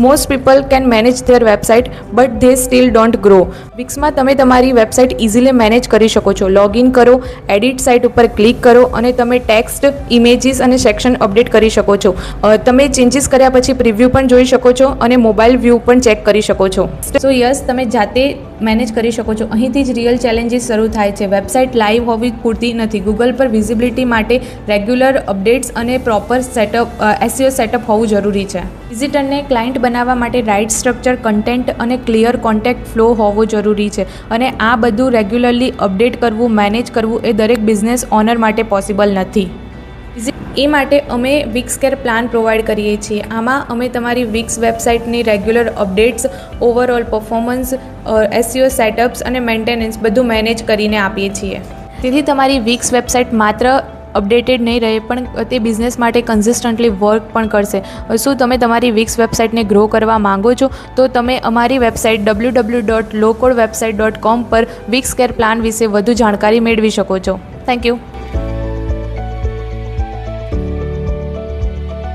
Most people can manage their website but they still don't grow. વિક્સમાં તમે તમારી website easily manage કરી શકો છો. લોગિન કરો, એડિટ સાઇટ ઉપર ક્લિક કરો અને તમે ટેક્સ્ટ, ઇમેજીસ અને સેક્શન અપડેટ કરી શકો છો. તમે ચેન્જીસ કર્યા પછી પ્રિવ્યૂ પણ જોઈ શકો છો અને મોબાઈલ વ્યૂ પણ ચેક કરી શકો છો. સો યસ, તમે જાતે મેનેજ કરી શકો છો. અહીંથી જ રિયલ ચેલેન્જીસ શરૂ થાય છે. વેબસાઇટ લાઈવ હોવી પૂરતી નથી. ગૂગલ પર વિઝિબિલિટી માટે રેગ્યુલર અપડેટ્સ અને પ્રોપર SEO સેટઅપ હોવું જરૂરી છે. વિઝિટરને ક્લાયન્ટ બનાવવા માટે રાઇટ સ્ટ્રક્ચર, કન્ટેન્ટ અને ક્લિયર કોન્ટેક્ટ ફ્લો હોવો જરૂરી છે. અને આ બધું રેગ્યુલરલી અપડેટ કરવું, મેનેજ કરવું એ દરેક બિઝનેસ ઓનર માટે પોસિબલ નથી. એ માટે અમે વિક્સ કેર પ્લાન પ્રોવાઈડ કરીએ છીએ. આમાં અમે તમારી વિક્સ વેબસાઇટની regular updates, overall performance, SEO setups અને મેન્ટેનન્સ બધું મેનેજ કરીને આપીએ છીએ. તેથી તમારી વિક્સ વેબસાઇટ માત્ર અપડેટેડ નહીં રહે પણ તે બિઝનેસ માટે કન્સિસ્ટન્ટલી વર્ક પણ કરશે. શું તમે તમારી વિક્સ વેબસાઇટને ગ્રો કરવા માંગો છો? તો તમે અમારી વેબસાઇટ www.lowcodewebsite.com પર વિક્સ કેર પ્લાન વિશે વધુ જાણકારી મેળવી શકો છો. Thank you.